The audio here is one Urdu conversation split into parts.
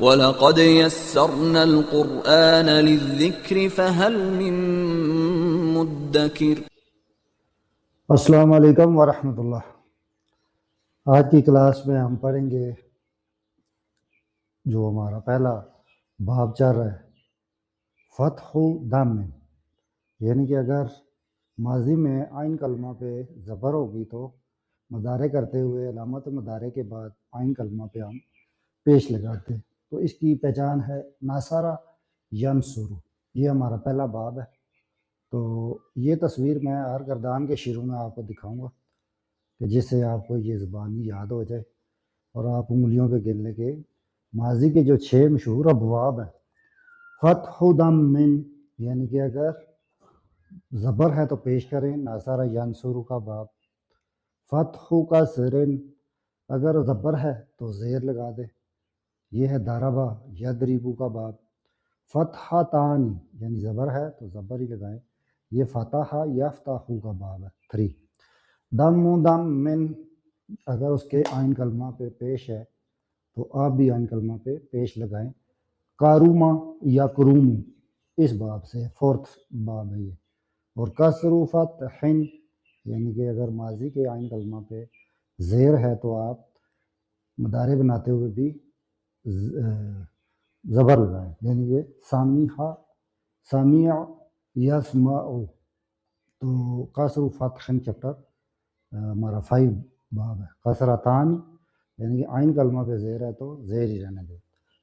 وَلَقَدْ يَسَّرْنَا الْقُرْآنَ لِلذِّكْرِ فَهَلْ مِن مُّدَّكِرٍ۔ السلام علیکم ورحمۃ اللہ۔ آج کی کلاس میں ہم پڑھیں گے جو ہمارا پہلا باب چل رہا ہے، فتح دم، یعنی کہ اگر ماضی میں عین کلمہ پہ زبر ہوگی تو مضارع کرتے ہوئے علامت مضارع کے بعد عین کلمہ پہ ہم پیش لگاتے ہیں، تو اس کی پہچان ہے ناصرہ ینصرو۔ یہ ہمارا پہلا باب ہے۔ تو یہ تصویر میں ہر گردان کے شروع میں آپ کو دکھاؤں گا کہ جس سے آپ کو یہ زبانی یاد ہو جائے اور آپ انگلیوں پہ گننے کے ماضی کے جو 6 مشہور ابواب ہیں۔ فتح دم من، یعنی کہ اگر زبر ہے تو پیش کریں، ناصرہ ینصرو کا باب۔ فتح کا سرن، اگر زبر ہے تو زیر لگا دے، یہ ہے ضربہ یضربو کا باب۔ فتح تانی، یعنی زبر ہے تو زبر ہی لگائیں، یہ فتح یفتح کا باب ہے 3۔ دم من، اگر اس کے عین کلمہ پہ پیش ہے تو آپ بھی عین کلمہ پہ پیش لگائیں، کاروما یا کروم، اس باب سے 4 باب ہے یہ۔ اور کسر فتح، یعنی کہ اگر ماضی کے عین کلمہ پہ زیر ہے تو آپ مضارع بناتے ہوئے بھی زبر لگائیں، یعنی یہ سامع یسمع۔ تو کسر فتح چیپٹر ہمارا 5 باب ہے۔ کسرتان، یعنی کہ عین کلمہ پہ زیر ہے تو زیر ہی رہنے دے۔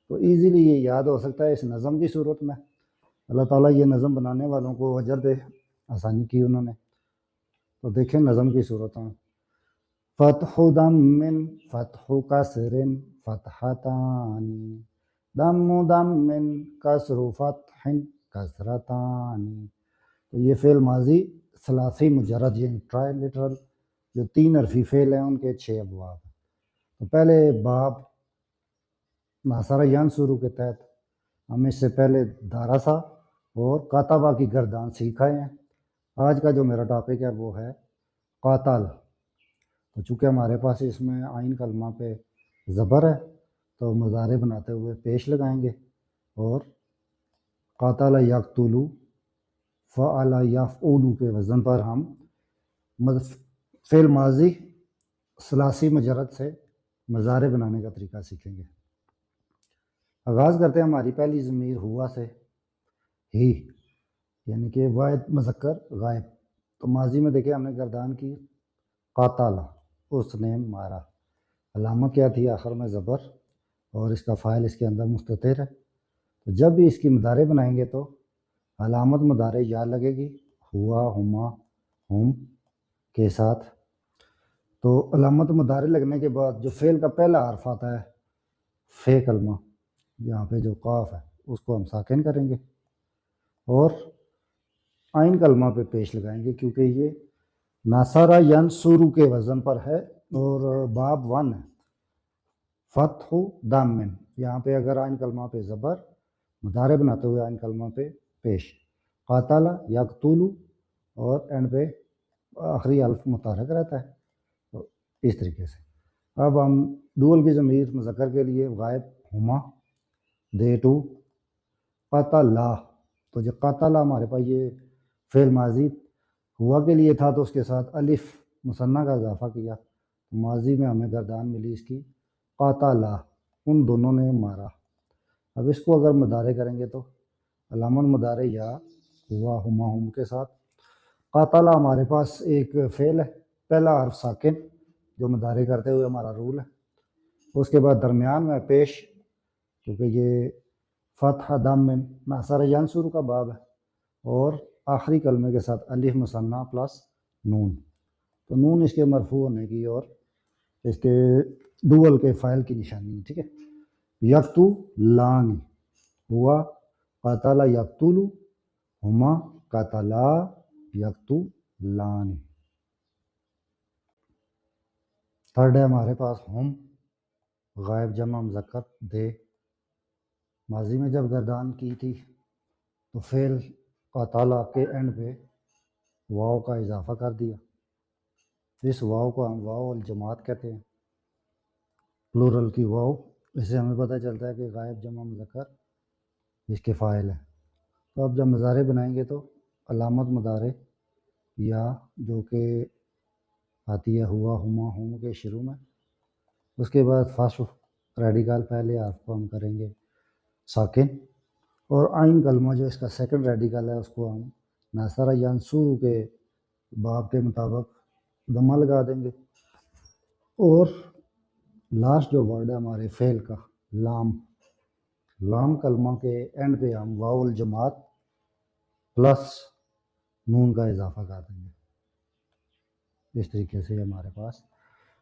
تو ایزیلی یہ یاد ہو سکتا ہے اس نظم کی صورت میں۔ اللہ تعالیٰ یہ نظم بنانے والوں کو اجر دے، آسانی کی انہوں نے۔ تو دیکھیں نظم کی صورت میں، فتح دم من، فتح کسر فتحتان، دم من، کسر فتح کسرتان۔ تو یہ فعل ماضی ثلاثی مجرد، یعنی ٹرائی لٹرل جو 3 حرفی فعل ہیں ان کے 6 ابواب ہیں۔ تو پہلے باب ناصرہ ینصرو کے تحت ہم اس سے پہلے دارسا اور کاتبہ کی گردان سیکھائے ہیں۔ آج کا جو میرا ٹاپک ہے وہ ہے قاتل۔ تو چونکہ ہمارے پاس اس میں عین کلمہ پہ زبر ہے تو مضارع بناتے ہوئے پیش لگائیں گے، اور قاتل یقتلو، فعل یفعل کے وزن پر ہم فعل ماضی ثلاثی مجرد سے مضارع بنانے کا طریقہ سیکھیں گے۔ آغاز کرتے ہیں ہماری پہلی ضمیر ہوا سے، ہی، یعنی کہ واحد مذکر غائب۔ تو ماضی میں دیکھیں ہم نے گردان کی قاتل، اس نے مارا، علامت کیا تھی آخر میں زبر، اور اس کا فاعل اس کے اندر مستتر ہے۔ تو جب بھی اس کی مضارع بنائیں گے تو علامت مضارع یا لگے گی ہوا، ہما، ہم کے ساتھ۔ تو علامت مضارع لگنے کے بعد جو فعل کا پہلا حرف آتا ہے فے کلمہ، یہاں پہ جو قاف ہے اس کو ہم ساکن کریں گے اور عین کلمہ پہ پیش لگائیں گے، کیونکہ یہ ناصرہ ینصرو کے وزن پر ہے اور باب 1 ہے۔ فتح دم من، یہاں پہ اگر عین کلمہ پہ زبر، مضارع بناتے ہوئے عین کلمہ پہ پیش، قاتل یقتلو، اور اینڈ پہ آخری الف متحرک رہتا ہے۔ تو اس طریقے سے اب ہم ڈول کی ضمیر مذکر کے لیے غائب ہما، دے ٹو، قاتلا۔ تو جو قاتلا ہمارے پاس یہ فعل ماضی ہوا کے لیے تھا تو اس کے ساتھ الف مثنیٰ کا اضافہ کیا، ماضی میں ہمیں گردان ملی اس کی قاتلا، ان دونوں نے مارا۔ اب اس کو اگر مضارع کریں گے تو علامت مضارع یا ہوا، ہما، ہم کے ساتھ۔ قاتلا ہمارے پاس ایک فعل ہے، پہلا حرف ساکن جو مضارع کرتے ہوئے ہمارا رول ہے، اس کے بعد درمیان میں پیش، کیونکہ یہ فتح دم من ناصرہ ینصرو کا باب ہے، اور آخری کلمے کے ساتھ الف مثنیٰ پلس نون۔ تو نون اس کے مرفوع ہونے کی اور اس کے ڈول کے فاعل کی نشانی ہے، ٹھیک ہے۔ یقتلان، ہوا قاتل یقتلو، ہما قاتلا یقتلان۔ تھرڈ ہے ہمارے پاس ہم، غائب جمع مذکر دے، ماضی میں جب گردان کی تھی تو فعل قاتلا کے اینڈ پہ واو کا اضافہ کر دیا، اس واو کو ہم واو الجماعت کہتے ہیں، پلورل کی واو اس سے ہمیں پتہ چلتا ہے کہ غائب جمع مذکر اس کے فاعل ہے۔ تو اب جب مضارع بنائیں گے تو علامت مضارع یا جو کہ آتی ہے ہوا ہما ہم کے شروع میں، اس کے بعد فرسٹ ریڈیکل پہلے حرف کو ہم کریں گے ساکن، اور آئین کلمہ جو اس کا سیکنڈ ریڈیکل ہے اس کو ہم ناصرہ ینصرو کے باب کے مطابق ضمہ لگا دیں گے، اور لاسٹ جو ورڈ ہے ہمارے فعل کا لام کلمہ کے اینڈ پہ ہم واو الجماعت پلس نون کا اضافہ کر دیں گے۔ اس طریقے سے ہمارے پاس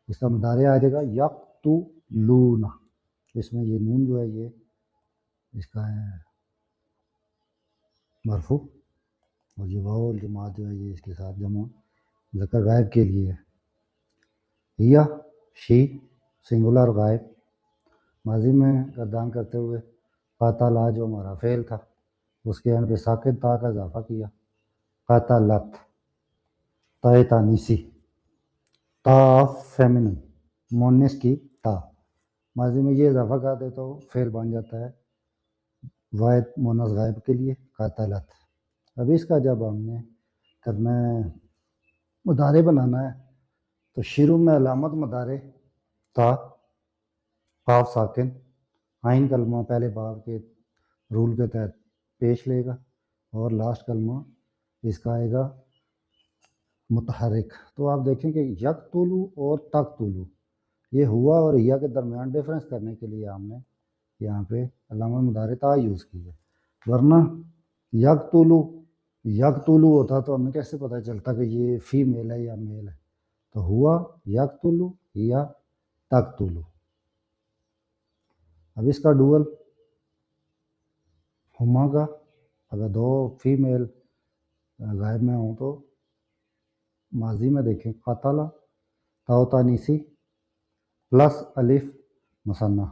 اس کا مضارع آ جائے گا یقتلون، اس میں یہ نون جو ہے یہ اس کا ہے مرفوع، اور یہ واو الجماعت جو ہے یہ اس کے ساتھ جمع مذکر غائب کے لیے ہے۔ یا شی سنگولر غائب، ماضی میں گردان کرتے ہوئے قاتلا جو ہمارا فعل تھا اس کے اینڈ پہ ساکن تا کا اضافہ کیا، قاتلت، تا تانیسی، تا فیمنن مونس کی تا، ماضی میں یہ اضافہ کر دے تو فعل بن جاتا ہے واحد مونس غائب کے لیے قاتلت۔ اب اس کا جب ہم نے کرنا ہے مضارع بنانا ہے تو شروع میں علامت مضارع تا، قاف ساکن، آئین کلمہ پہلے باب کے رول کے تحت پیش لے گا، اور لاسٹ کلمہ اس کا آئے گا متحرک۔ تو آپ دیکھیں کہ یقتلو اور تقتلو یہ ہوا اور یا کے درمیان ڈیفرنس کرنے کے لیے ہم نے یہاں پہ علامت مضارع تا یوز کی ہے، ورنہ یقتلو ہوتا تو ہمیں کیسے پتہ چلتا کہ یہ فی میل ہے یا میل ہے؟ تو ہوا یقتلو یا تقتلو۔ اب اس کا ڈول ہما کا اگر دو فیمیل غائب میں ہوں تو ماضی میں دیکھیں قاتل تاء تانیسی پلس الف مثنیٰ،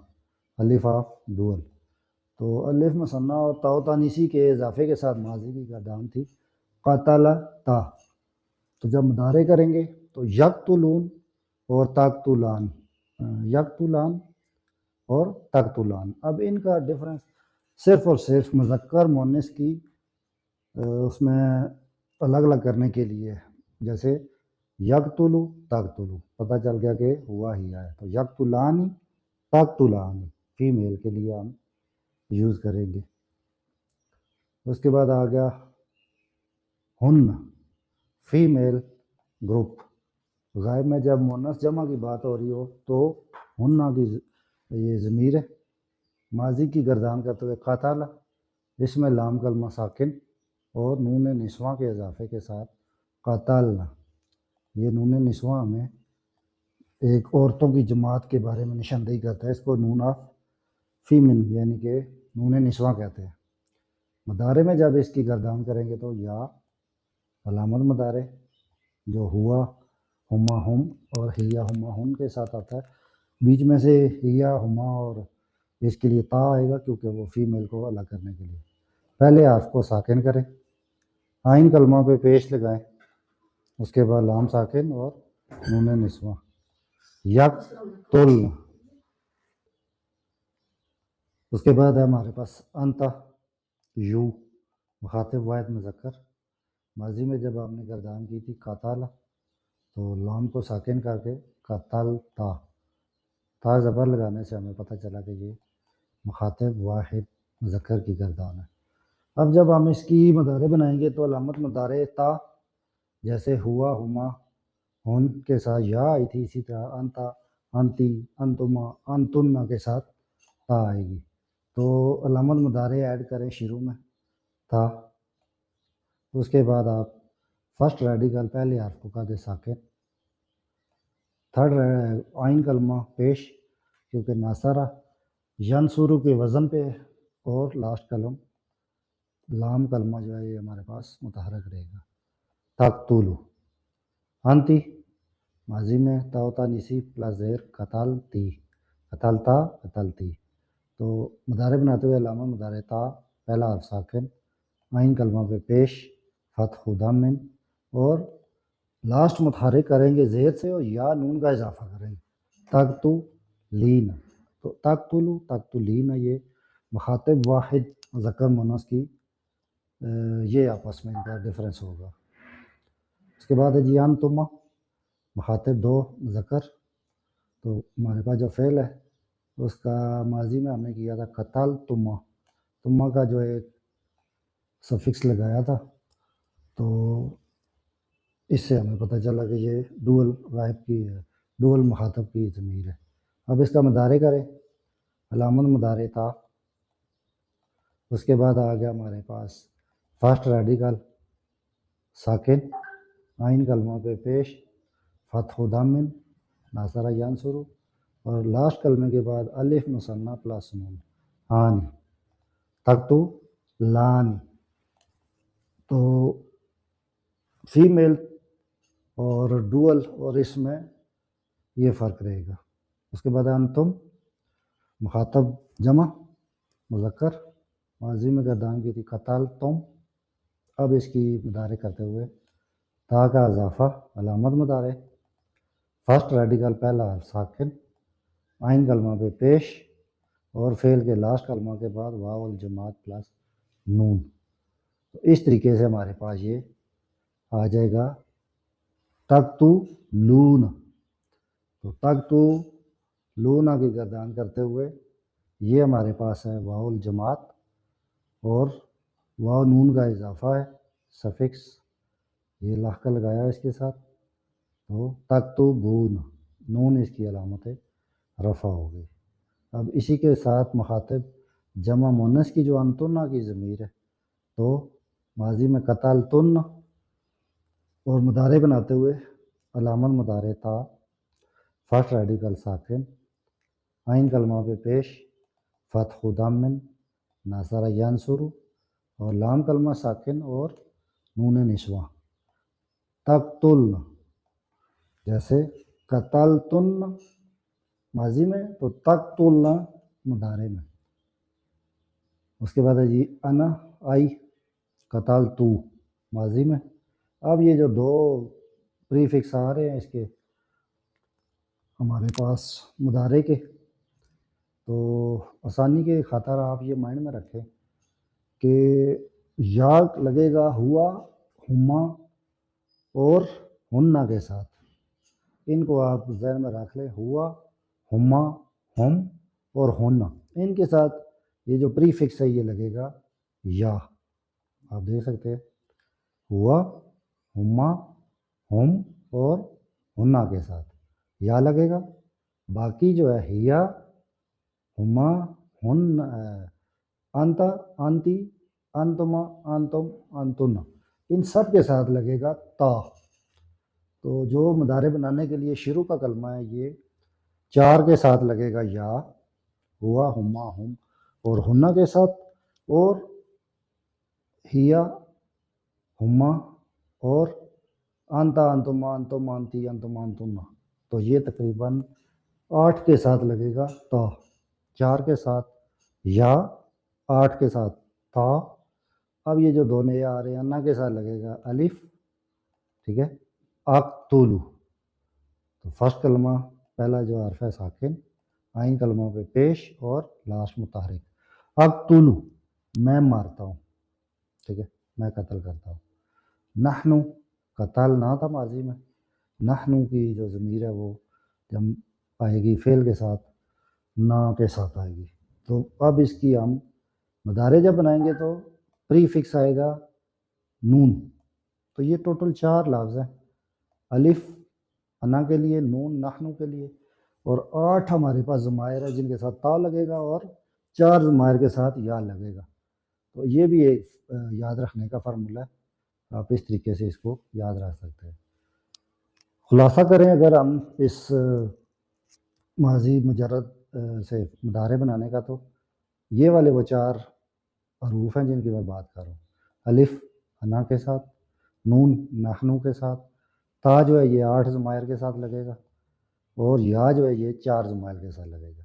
الف آف ڈول، تو الف مثنیٰ اور تاء تانیسی کے اضافے کے ساتھ ماضی کی گردان تھی قاتل تا۔ تو جب مضارع کریں گے تو یقتلون اور تقتلان، یقتلان اور تقتلان۔ اب ان کا ڈفرنس صرف اور صرف مذکر مؤنث کی اس میں الگ الگ کرنے کے لیے، جیسے یقتلو تقتلو پتہ چل گیا کہ ہوا ہی ہے، تو یقتلانی تقتلانی فیمیل کے لیے ہم یوز کریں گے۔ اس کے بعد آ گیا ہن فیمیل گروپ، غائب میں جب مؤنث جمع کی بات ہو رہی ہو تو ہن کی یہ ضمیر ہے، ماضی کی گردان کرتے ہوئے قاتل، اس میں لام کلمہ ساکن اور نون نسواں کے اضافے کے ساتھ قاتلنا۔ یہ نون نسواں ہمیں ایک عورتوں کی جماعت کے بارے میں نشاندہی کرتا ہے، اس کو نون آف فیمن یعنی کہ نون نسواں کہتے ہیں۔ مضارع میں جب اس کی گردان کریں گے تو یا علامت مضارع جو ہوا ہما ہم اور ہیا ہما ہم کے ساتھ آتا ہے، بیچ میں سے ہیا ہما اور اس کے لیے تا آئے گا کیونکہ وہ فیمیل کو الگ کرنے کے لیے۔ پہلے حرف کو ساکن کریں، آئین کلمہ پہ پیش لگائیں، اس کے بعد لام ساکن اور نون نسواں یقتلن۔ اس کے بعد ہے ہمارے پاس انتا یو، مخاطب واحد مذکر، ماضی میں جب آپ نے گردان کی تھی قاتل تو لام کو ساکن کر کے قتل تا زبر لگانے سے ہمیں پتہ چلا کہ یہ مخاطب واحد مذکر کی گردان ہے۔ اب جب ہم اس کی مضارع بنائیں گے تو علامت مضارع تا، جیسے ہوا ہما ہن کے ساتھ یا آئی تھی، اسی طرح انتا انتی انتما انتن کے ساتھ تا آئے گی، تو علامت مضارع ایڈ کریں شروع میں تا، اس کے بعد آپ فرسٹ ریڈیکل پہلے حرف کو کر دیں ساکن، تھرڈ آئین کلمہ پیش کیونکہ ناصرہ ینصرو کے وزن پہ، اور لاسٹ کلم لام کلمہ جو ہے یہ ہمارے پاس متحرک رہے گا تقتلو۔ انتی ماضی میں تا تانیسی پلس زیر قتلتی، قتلتا قتلتی، تو مضارع بناتے ہوئے علامہ مضارع تا پہلا حرف ساکن، آئین کلمہ پہ پیش فتح ضم، اور لاسٹ متحرک کریں گے زیر سے اور یا نون کا اضافہ کریں گے تقتلین۔ تو تقتلو تقتلین یہ مخاطب واحد ذکر مونس کی یہ آپس میں ان کا ڈفرینس ہوگا. اس کے بعد ہے جی انتما مخاطب دو ذکر. تو ہمارے پاس جو فعل ہے اس کا ماضی میں ہم نے کیا تھا قتل تما، تما کا جو ایک سفکس لگایا تھا، تو اس سے ہمیں پتہ چلا کہ یہ ڈول غائب کی ہے، ڈول مخاطب کی ضمیر ہے. اب اس کا مضارع کریں، علامت مضارع تھا. اس کے بعد آ گیا ہمارے پاس فرسٹ ریڈیکل ساکن، عین کلمہ پہ پیش، فتح و دامن ناصرہ ینصرو، اور لاسٹ کلمے کے بعد الف مثنیٰ پلس نون آنی تکتو لانی. تو فیمیل اور ڈول اور اس میں یہ فرق رہے گا. اس کے بعد انتم مخاطب جمع مذکر، ماضی میں گردان کی تھی قتل تم. اب اس کی مضارع کرتے ہوئے تا کا اضافہ علامت مضارع، فرسٹ ریڈیکل پہلا ساکن، عین کلمہ پہ پیش، اور فعل کے لاسٹ کلمہ کے بعد واو الجماعت پلس نون. تو اس طریقے سے ہمارے پاس یہ آ جائے گا تکتو لون. تو تکتو لونا کی گردان کرتے ہوئے یہ ہمارے پاس ہے واو الجماعت اور واو نون کا اضافہ ہے سفکس، یہ لاحقہ لگایا ہے اس کے ساتھ. تو تکتو بون، نون اس کی علامت رفع ہو گئی. اب اسی کے ساتھ مخاطب جمع مونس کی جو انتنا کی ضمیر ہے، تو ماضی میں قتل تن، اور مضارع بناتے ہوئے علامت مضارع تھا فرسٹ ریڈیکل ساکن، عین کلمہ پہ پیش، فتح و دامن ناصرہ ینصرو، اور لام کلمہ ساکن اور نون نسواں. تقتل جیسے قتل تن ماضی میں، تو تقتلنا مضارع میں. اس کے بعد ہے جی انا آئی قتل تو ماضی میں. اب یہ جو دو پریفکس آ رہے ہیں اس کے ہمارے پاس مضارع کے، تو آسانی کے خاطر آپ یہ مائنڈ میں رکھیں کہ یا لگے گا ہوا، ہما اور ہننا کے ساتھ. ان کو آپ ذہن میں رکھ لیں، ہوا، ہما، ہم اور ہننا، ان کے ساتھ یہ جو پری فکس ہے یہ لگے گا یا. آپ دیکھ سکتے ہیں ہوا، ہما، ہم اور ہننا کے ساتھ یا لگے گا. باقی جو ہے ہیا، ہما، ہن، انتا، انتی، انتما، انتم، انتن، ان سب کے ساتھ لگے گا تا. تو جو مضارع بنانے کے لیے شروع کا کلمہ ہے یہ چار کے ساتھ لگے گا یا، ہوا، ہما، ہم اور ہننا کے ساتھ، اور ہیا، ہما اور انتا، انتما، انتم، انتی، انتم، انتن. تو یہ تقریباً 8 کے ساتھ لگے گا تا، 4 کے ساتھ یا، 8 کے ساتھ تا. اب یہ جو دو نئے آ رہے ہیں انا کے ساتھ لگے گا الف، ٹھیک ہے، اقتلو. تو فرسٹ کلمہ پہلا جو حرف ہے ساکن، عین کلمہ پہ پیش اور لاسٹ متحرک. اقتلو میں مارتا ہوں، ٹھیک ہے، میں قتل کرتا ہوں. نحنو قتل نہ تھا ماضی میں، نحنو کی جو ضمیر ہے وہ جب آئے گی فعل کے ساتھ نا کے ساتھ آئے گی. تو اب اس کی ہم مضارع جب بنائیں گے تو پری فکس آئے گا نون. تو یہ ٹوٹل 4 لفظ ہیں، الف انا کے لیے، نون نحنو کے لیے، اور 8 ہمارے پاس ضمائر ہے جن کے ساتھ تا لگے گا اور 4 ضمائر کے ساتھ یا لگے گا. تو یہ بھی ایک یاد رکھنے کا فارمولہ ہے، آپ اس طریقے سے اس کو یاد رکھ سکتے ہیں. خلاصہ کریں اگر ہم اس ماضی مجرد سے مضارع بنانے کا، تو یہ والے وہ 4 حروف ہیں جن کی میں بات کر رہا ہوں. الف انا کے ساتھ، نون نحنو کے ساتھ، تا جو ہے یہ 8 ضمائر کے ساتھ لگے گا، اور یا جو ہے یہ 4 ضمائر کے ساتھ لگے گا.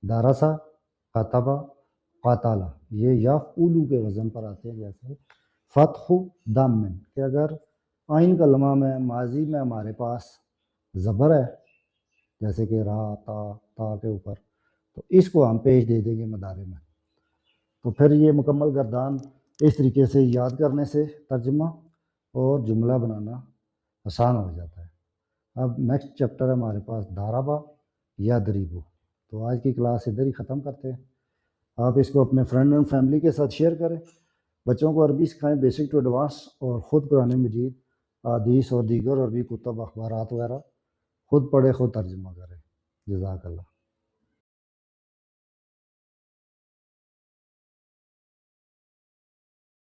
دارسا، قطبہ، قاتالا یہ یا اولو کے وزن پر آتے ہیں. جیسے فتح دامن کہ اگر عین کلمہ میں ماضی میں ہمارے پاس زبر ہے، جیسے کہ را، تا، تا کے اوپر تو اس کو ہم پیش دے دیں گے مدارے میں، تو پھر یہ مکمل گردان اس طریقے سے یاد کرنے سے ترجمہ اور جملہ بنانا آسان ہو جاتا ہے۔ اب نیکسٹ چیپٹر ہے ہمارے پاس دارابا یا دریبو۔ تو آج کی کلاس ادھر ہی ختم کرتے ہیں۔ آپ اس کو اپنے فرینڈ اینڈ فیملی کے ساتھ شیئر کریں، بچوں کو عربی سکھائیں بیسک ٹو ایڈوانس، اور خود قرآن مجید، احادیث اور دیگر عربی کتب، اخبارات وغیرہ خود پڑھے خود ترجمہ کریں۔ جزاک اللہ۔